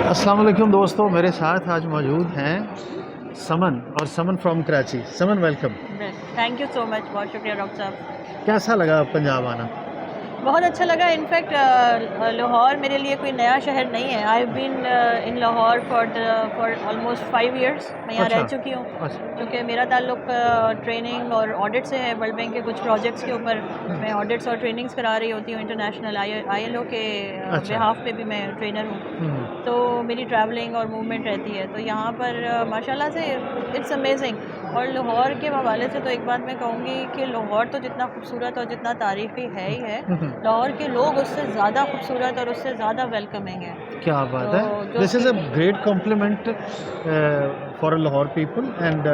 अस्सलाम वालेकुम दोस्तों, मेरे साथ आज मौजूद हैं समन और Saman from Karachi. Saman welcome. Thank you so much, बहुत शुक्रिया डॉक्टर साहब। कैसा लगा पंजाब आना? बहुत अच्छा लगा। इनफैक्ट लाहौर मेरे लिए कोई नया शहर नहीं है। I have been in Lahore for almost 5 years. मैं यहाँ रह अच्छा। चुकी हूँ अच्छा। क्योंकि मेरा ताल्लुक ट्रेनिंग और ऑडिट से है। वर्ल्ड बैंक के कुछ प्रोजेक्ट्स के ऊपर मैं ऑडिट्स और ट्रेनिंग्स करा रही होती हूँ। इंटरनेशनल ILO के अच्छा। बिहाफ पे भी मैं ट्रेनर हूँ, तो मेरी ट्रैवलिंग और मूवमेंट रहती है। तो यहाँ पर माशाल्लाह से इट्स अमेजिंग। और लाहौर के हवाले से तो एक बात मैं कहूँगी कि लाहौर तो जितना खूबसूरत और जितना तारीख़ी है ही है, लाहौर के लोग उससे ज़्यादा खूबसूरत और उससे ज़्यादा वेलकमिंग हैं। क्या बात है। तो जो this is a great compliment for Lahore people and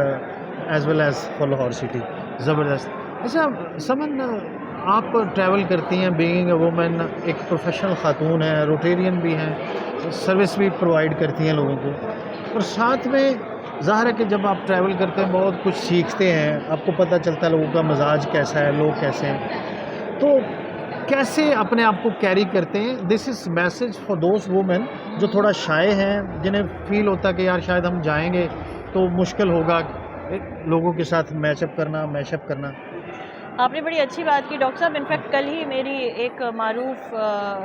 as well as for Lahore city. ज़बरदस्त। अच्छा समन, आप ट्रैवल करती हैं, बीइंग अ वुमन, एक प्रोफेशनल खातून हैं, रोटेरियन भी हैं, सर्विस भी प्रोवाइड करती हैं लोगों को, और साथ में ज़ाहिर है कि जब आप ट्रैवल करते हैं बहुत कुछ सीखते हैं, आपको पता चलता है लोगों का मिजाज कैसा है, लोग कैसे हैं। तो कैसे अपने आप को कैरी करते हैं? This is message for those women जो थोड़ा शाय हैं, जिन्हें फील होता है कि यार शायद हम जाएंगे तो मुश्किल होगा लोगों के साथ मैशअप करना। आपने बड़ी अच्छी बात की डॉक्टर साहब। इनफैक्ट कल ही मेरी एक मारूफ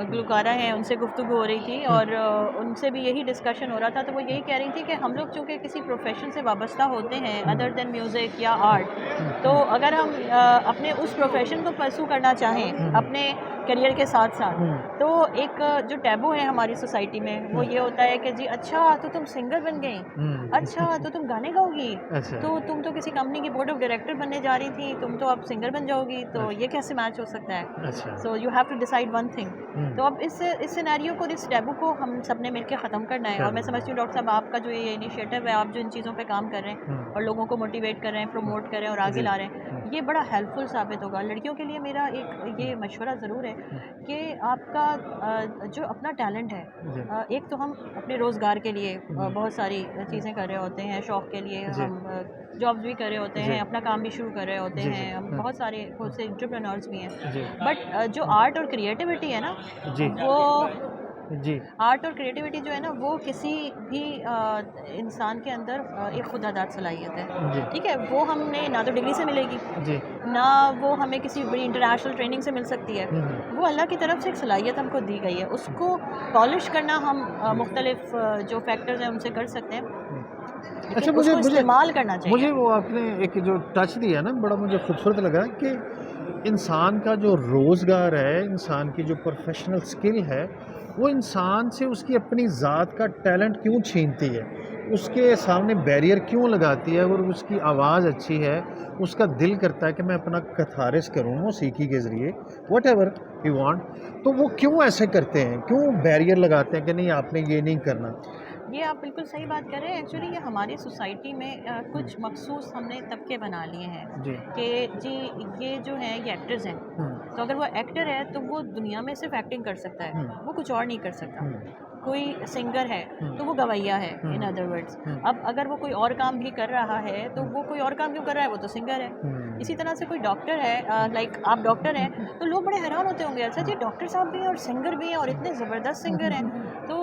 गुलकारा हैं, उनसे गुफ्तगू हो रही थी और उनसे भी यही डिस्कशन हो रहा था। तो वो यही कह रही थी कि हम लोग चूँकि किसी प्रोफेशन से वाबस्ता होते हैं अदर देन म्यूज़िक या आर्ट, तो अगर हम अपने उस प्रोफेशन को परस्यू करना चाहें अपने करियर के साथ साथ, तो एक जो टैबू है हमारी सोसाइटी में वो ये होता है कि जी अच्छा तो तुम सिंगर बन गई, अच्छा तो तुम गाने गाओगी, अच्छा। तो तुम तो किसी कंपनी की बोर्ड ऑफ डायरेक्टर बनने जा रही थी, तुम तो अब सिंगर बन जाओगी, तो ये कैसे मैच हो सकता है? अच्छा। So you have to decide one thing. तो अब इस सिनेरियो को, इस टैबू को हम सब ने मिलकर ख़त्म करना है। और मैं समझती हूँ डॉक्टर साहब आपका जो ये इनिशिएटिव है, आप जो इन चीज़ों पे काम कर रहे हैं और लोगों को मोटिवेट कर रहे हैं, प्रमोट कर रहे हैं और आगे ला रहे हैं, ये बड़ा हेल्पफुल साबित होगा। लड़कियों के लिए मेरा एक ये मशवरा ज़रूर है कि आपका जो अपना टैलेंट है, एक तो हम अपने रोज़गार के लिए बहुत सारी चीज़ें कर रहे होते हैं, शौक़ के लिए हम जॉब्स भी कर रहे होते हैं, अपना काम भी शुरू कर रहे होते हैं, हम बहुत सारे खुद से एंटरप्रेन्योर्स भी हैं। बट जो आर्ट और क्रिएटिविटी है ना, वो आर्ट और क्रिएटिविटी जो है ना, वो किसी भी इंसान के अंदर एक खुदादाद सलाहियत है। ठीक है, वो हमने ना तो डिग्री से मिलेगी, ना वो हमें किसी बड़ी इंटरनेशनल ट्रेनिंग से मिल सकती है। वो अल्लाह की तरफ से एक सलाहियत हमको दी गई है, उसको पॉलिश करना हम मुख्तलिफ जो फैक्टर्स हैं उनसे कर सकते हैं। अच्छा, मुझे इस्तेमाल करना चाहिए। मुझे वो आपने एक जो टच दिया ना, बड़ा मुझे खूबसूरत लगा कि इंसान का जो रोज़गार है, इंसान की जो प्रोफेशनल स्किल है, वो इंसान से उसकी अपनी ज़ात का टैलेंट क्यों छीनती है, उसके सामने बैरियर क्यों लगाती है। अगर उसकी आवाज़ अच्छी है, उसका दिल करता है कि मैं अपना कथारिस करूँ मौसीकी के ज़रिए, व्हाटएवर यू वांट, तो वो क्यों ऐसे करते हैं, क्यों बैरियर लगाते हैं कि नहीं आपने ये नहीं करना। ये आप बिल्कुल सही बात कर रहे हैं। एक्चुअली ये हमारी सोसाइटी में कुछ मखसूस हमने तबके बना लिए हैं कि जी ये जो हैं ये एक्टर्स हैं, तो अगर वो एक्टर है तो वो दुनिया में सिर्फ एक्टिंग कर सकता है, वो कुछ और नहीं कर सकता। कोई सिंगर है तो वो गवैया है, इन अदर वर्ड्स। अब अगर वो कोई और काम भी कर रहा है तो वो कोई और काम क्यों कर रहा है, वो तो सिंगर है। इसी तरह से कोई डॉक्टर है, लाइक आप डॉक्टर हैं, तो लोग बड़े हैरान होते होंगे, अच्छा जी डॉक्टर साहब भी हैं और सिंगर भी हैं और इतने ज़बरदस्त सिंगर हैं, तो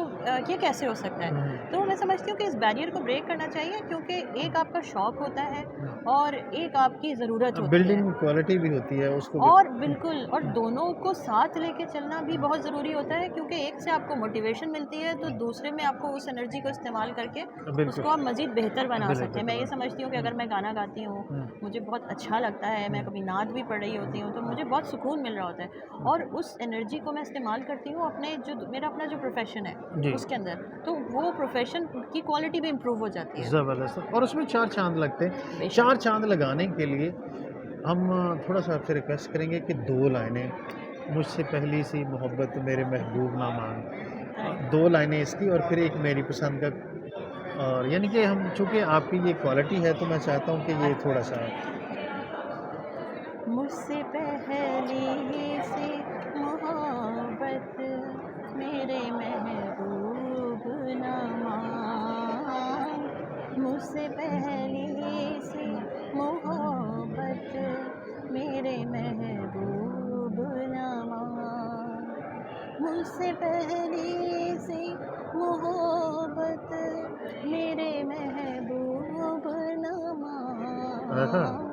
ये कैसे हो सकता है? तो मैं समझती हूँ कि इस बैरियर को ब्रेक करना चाहिए, क्योंकि एक आपका शौक़ होता है और एक आपकी ज़रूरत होती है, बिल्डिंग क्वालिटी भी होती है उसको भी। और बिल्कुल, और दोनों को साथ लेके चलना भी बहुत ज़रूरी होता है, क्योंकि एक से आपको मोटिवेशन मिलती है तो दूसरे में आपको उस एनर्जी को इस्तेमाल करके उसको आप मज़ीद बेहतर बना सकते हैं। मैं ये समझती हूँ कि अगर मैं गाना गाती हूँ, मुझे बहुत अच्छा लगता है, मैं कभी नात भी पढ़ रही होती हूँ, तो मुझे बहुत सुकून मिल रहा होता है और उस एनर्जी को मैं इस्तेमाल करती हूँ अपने जो मेरा अपना जो प्रोफेशन है उसके अंदर, तो वो प्रोफेशन की क्वालिटी भी इम्प्रूव हो जाती है। ज़बरदस्त। और उसमें 4 चाँद लगते हैं। 4 चाँद लगाने के लिए हम थोड़ा-सा आपसे रिक्वेस्ट करेंगे कि 2 लाइनें, मुझसे पहली सी मोहब्बत मेरे महबूब ना मान, 2 लाइनें इसकी और फिर एक मेरी पसंद का, और यानी कि हम चूँकि आपकी ये क्वालिटी है तो मैं चाहता हूँ कि ये थोड़ा-सा। मुझसे पहली सी मोहब्बत मेरे महबूब न मान, मुझसे पहली सी मोहब्बत मेरे महबूब न मान, मुझसे पहली सी मोहब्बत मेरे महबूब नमा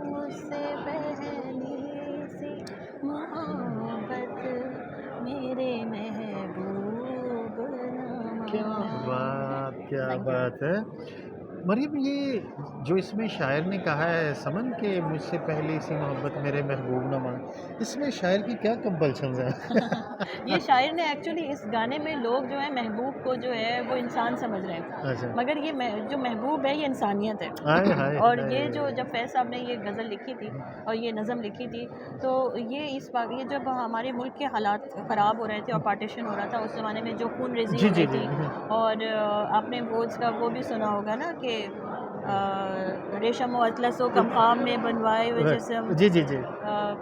मुझसे पहली सी मोहब्बत मेरे महबूब क्या नमा। क्या थैंक यू। बात है। मरियम, ये जो इसमें शायर ने कहा है समन के मुझसे पहली सी मोहब्बत मेरे महबूब न मान, इसमें शायर की क्या कंपल्शन है? ये शायर ने एक्चुअली इस गाने में लोग जो है महबूब को जो है वो इंसान समझ रहे हैं, अच्छा। मगर ये जो महबूब है ये इंसानियत है। हाय हाय और ये हाय। जो जब फैज़ साहब ने ये गज़ल लिखी थी और ये नज़म लिखी थी, तो ये जब हमारे मुल्क के हालात ख़राब हो रहे थे और पार्टीशन हो रहा था, उस ज़माने में जो खून रेज़ी जी हो जी रही जी। थी, और आपने वो उसका वो भी सुना होगा ना कि रेशम व अतलस व कमखाम में बनवाए हुए जिस्म, जी जी जी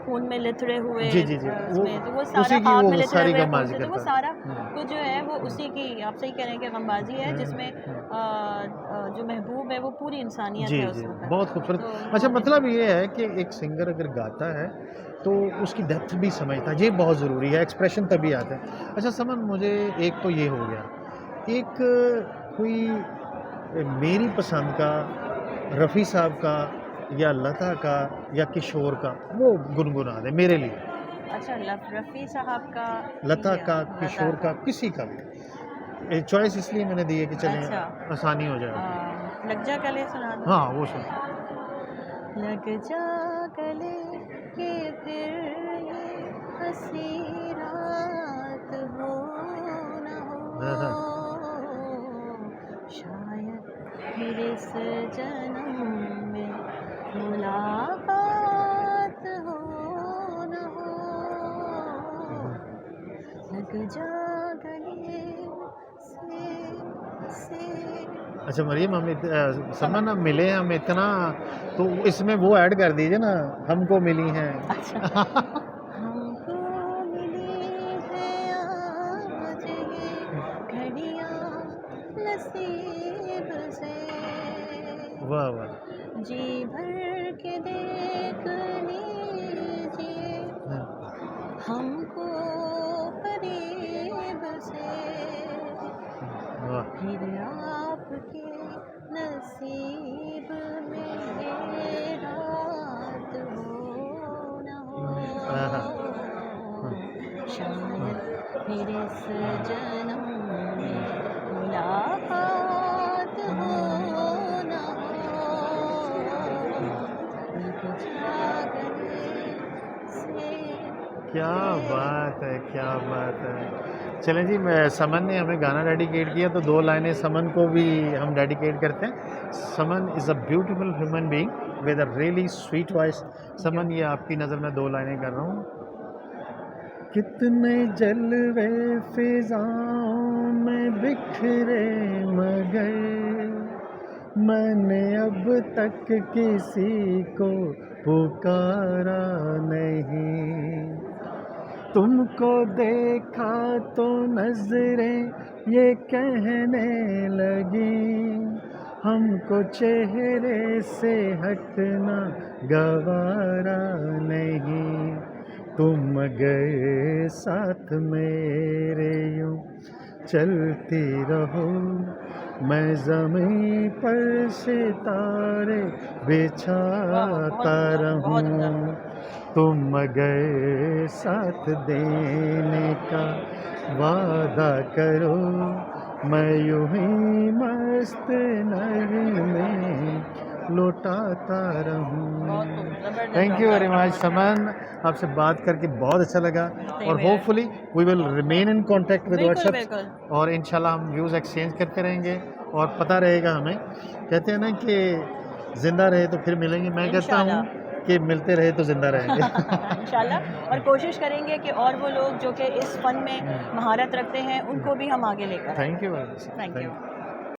खून में लिथड़े हुए जी जी जी, वो उसमें, तो वो सारा उसी की खाक वो में लिथड़े सारी हुए खून गमबाजी से, तो वो करता सारा है। कुछ जो है वो उसी की, आप सही कह रहे हैं कि गमबाजी है, जिसमें जो महबूब है वो पूरी इंसानियत जी है जी, उसके ऊपर। बहुत खूबसूरत। तो अच्छा, वो मतलब ये है कि एक सिंगर अगर गाता है तो उसकी डेप्थ भी समझता है, ये बहुत ज़रूरी है, एक्सप्रेशन तभी आता है। अच्छा समन, मुझे एक तो ये हो गया, एक कोई मेरी पसंद का, रफ़ी साहब का या लता का या किशोर का, वो गुनगुना दे मेरे लिए। अच्छा, रफ़ी साहब का लता या का, लता किशोर का, का। किसी का भी। चॉइस इसलिए मैंने दी है कि चलें अच्छा, आसानी हो जाए आपकी। लग जा गले सुना दो। हाँ, वो सुन। लग जा गले कि फिर ये हंसी रात हो न हाँ, हाँ। हो, शायद फिर इस जन्म में मुलाकात हो न हो, लग जा गले से। अच्छा मरियम, समन हम मिले हम इतना, तो इसमें वो ऐड कर दीजिए ना, हमको मिली हैं। अच्छा, हमको मिली है आज ये घड़ियाँ नसीब से, वाह वाह। जी भर के देख लीजिए हाँ, हमको करीब से, वाह। फिर आपके नसीब में ये रात हो न आहा, हो, हाँ, शायद फिर इस जन्म में मुलाकात हो न हो, लग जा गले से। क्या बात है, क्या बात है। चलें जी, मैं समन ने हमें गाना डेडिकेट किया तो 2 लाइनें समन को भी हम डेडिकेट करते हैं। Saman is a beautiful human being with a really sweet voice. Saman, ये आपकी नज़र में 2 लाइनें कर रहा हूँ। कितने जलवे फिजाओं में बिखरे मगर मैंने अब तक किसी को पुकारा नहीं। तुमको देखा तो नजरें ये कहने लगी हमको चेहरे से हटना गवारा नहीं। तुम गए साथ मेरे यूं चलती रहो, मैं ज़मीं पर सितारे बिछाता रहूं। तुम गए साथ देने का वादा करो, मैं यूं ही मस्त नगमे लौटाता रहूं। Thank you very much Saman, आपसे बात करके बहुत अच्छा लगा और hopefully we will remain in contact with बिल्कुल व्हाट्सएप बिल्कुल। और इंशाल्लाह हम व्यूज़ एक्सचेंज करते रहेंगे और पता रहेगा हमें। कहते हैं ना कि ज़िंदा रहे तो फिर मिलेंगे, मैं कहता हूँ इंशाल्लाह। कि मिलते रहे तो ज़िंदा रहेंगे। इंशाल्लाह, और कोशिश करेंगे कि और वो लोग जो कि इस फ़न में महारत रखते हैं उनको भी हम आगे लेकर आएँ। Thank you very much. Thank you.